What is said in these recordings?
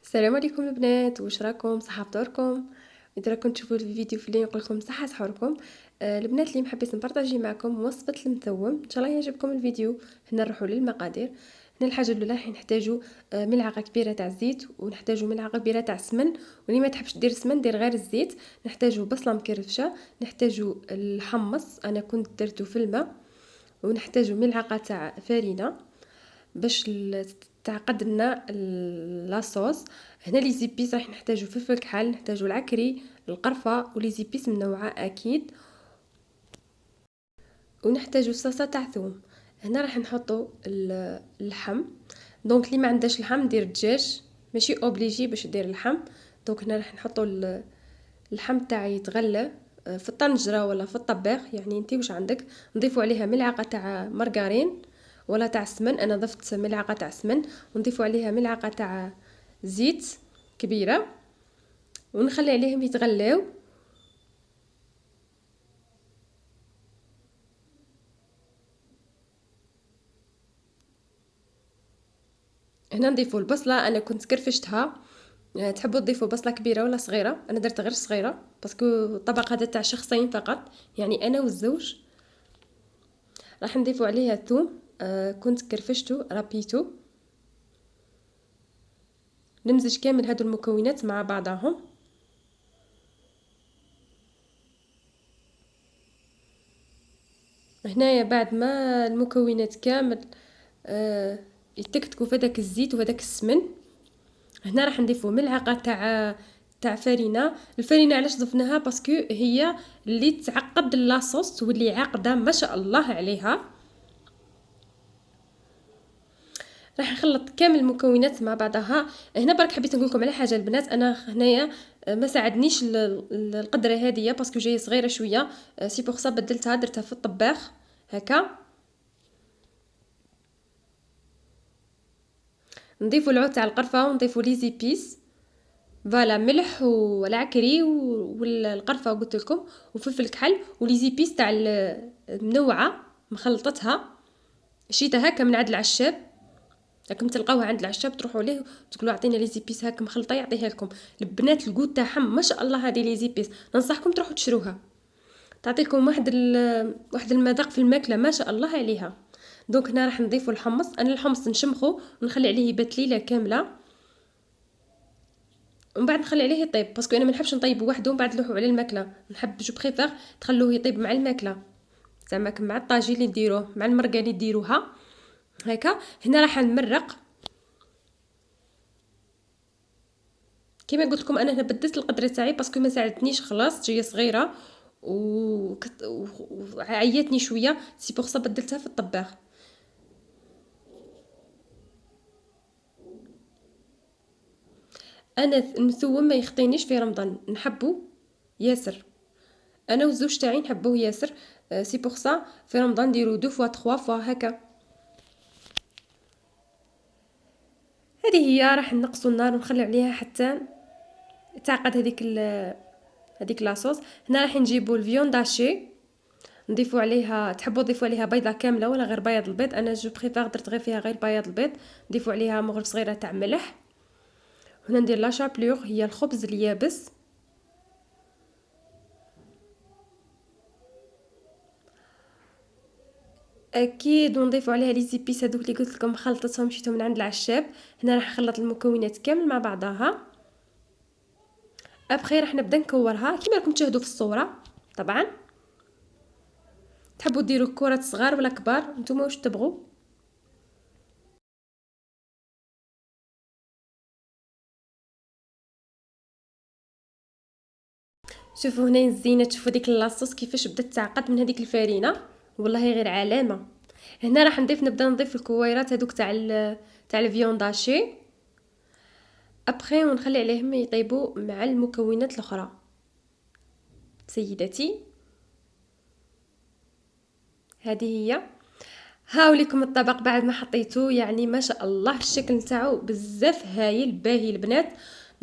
السلام عليكم البنات، واش راكم؟ صحه فطوركم؟ اذا راكم تشوفوا الفيديو في اللي نقول لكم صحه سحوركم. البنات اللي حبيت نبارطاجي معكم وصفه المثوم، ان شاء الله يعجبكم الفيديو. هنا نروحوا للمقادير. هنا الحاجه الاولى راح نحتاجوا ملعقه كبيره تاع الزيت، ونحتاجوا ملعقه كبيره تاع السمن، واللي ما تحبش دير السمن دير غير الزيت. نحتاجوا بصله مكرفشه، نحتاجوا الحمص انا كنت درته في الماء، ونحتاجوا ملعقه تاع فرينه باش تعقد لنا لاصوص. هنا لي زيبيس راح نحتاجو فلفل كحل، نحتاجو العكري، القرفه ولي زيبيس منوعه اكيد، ونحتاجو صلصه تاع ثوم. هنا راح نحطو اللحم. دونك اللي ما عندهاش لحم دير الدجاج، ماشي اوبليجي باش دير اللحم. دونك هنا راح نحطو اللحم تاعي يتغلى في الطنجره ولا في الطباخ، يعني انت واش عندك. نضيفوا عليها ملعقه تاع مارغرين ولا تاع السمن، انا ضفت ملعقه تاع السمن، ونضيفوا عليها ملعقه تاع زيت كبيره، ونخلي عليهم يتغلاو. هنا نضيفوا البصله، انا كنت كرفشتها. تحبوا تضيفوا بصله كبيره ولا صغيره؟ انا درت غير صغيره باسكو الطبق هذا تاع شخصين فقط، يعني انا والزوج. راح نضيفوا عليها ثوم، كنت كرفشته رابيتو. نمزج كامل هادو المكونات مع بعضهم. هنايا بعد ما المكونات كامل يتكتكوا في هذاك الزيت وهذاك السمن، هنا راح نضيفوا ملعقه تاع فرينه. الفرينه علاش ضفناها؟ باسكو هي اللي تعقد لاصوص واللي عاقده ما شاء الله عليها. راح نخلط كامل المكونات مع بعضها. هنا برك حبيت نقول لكم على حاجه البنات، انا هنايا ما ساعدنيش القدره هذه باسكو جايه صغيره شويه، سي بوغ سا بدلتها درتها في الطباخ هكا. نضيفوا العود تاع القرفه ونضيفوا لي زيبيس، فوالا ملح والعكري والقرفه قلت لكم، وفلفل كحل ولي زيبيس تاع المنوعه مخلطتها، شيتها هكا من عند العشاب. راكم تلقاوها عند العشاب تروحوا ليه تقولوا اعطينا لي زيبيس هكا مخلطه يعطيها لكم. البنات الكود تاعهم ما شاء الله، هذه لي زيبيس ننصحكم تروحوا تشروها، تعطيكم واحد المذاق في الماكله ما شاء الله عليها. دونك هنا راح نضيفوا الحمص. انا الحمص نشمخه ونخلي عليه يبات ليله كامله، ومن بعد نخلي عليه يطيب باسكو انا ما نحبش نطيبه وحده ومن بعد نلوحو على الماكله. نحب جو بريفير تخلوه يطيب مع الماكله، زعما مع الطاجين اللي ديروه مع المرقه اللي ديروها هكا. هنا راح نمرق كما قلت لكم. انا هنا بدلت القدره تاعي باسكو ما ساعدتنيش، خلاص جايه صغيره وعيتني شويه، سي بوغ سا بدلتها في الطباخ. انا المثوم ما يخطينيش في رمضان، نحبه ياسر، انا والزوج تاعي نحبوه ياسر. سي بوغ سا في رمضان نديرو دو فوا تخوا فوا هكا. هذه هي راح نقصوا النار ونخلي عليها حتى تعقد هذيك لاصوص. هنا راح نجيبوا الفيون داشي، نضيفوا عليها، تحبوا تضيفوا عليها بيضه كامله ولا غير بياض البيض، انا جو بريفير درت غير فيها غير بياض البيض. نضيفوا عليها مغرف صغيره تاع ملح. هنا ندير لا شابلور، هي الخبز اليابس. اكيد ونضيفوا عليها لي زيبيس هذوك اللي قلت لكم خلطتهم شيتهم من عند العشاب. هنا راح نخلط المكونات كامل مع بعضها. ابخي راح نبدا نكورها كيما راكم تشاهدوا في الصوره. طبعا تحبوا ديروا كرات صغار ولا كبار نتوما واش تبغوا. شوفوا هنا الزينه، شوفوا ديك لاصوص كيفاش بدات تعقد من هذيك الفرينه، والله غير علامه. هنا راح نبدا نضيف الكويرات هذوك تاع الفيون داشي ابخي، ونخلي عليهم يطيبوا مع المكونات الاخرى. سيداتي هذه هي، هاوليكم الطبق بعد ما حطيته، يعني ما شاء الله الشكل نتاعو بزاف هايل باهي البنات.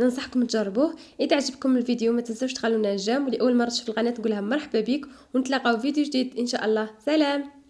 ننصحكم تجربوه. اذا عجبكم الفيديو ما تنسوش تخلونا جيم، ولأول مره تشوف القناه نقولها مرحبا بك، ونتلاقاو فيديو جديد ان شاء الله. سلام.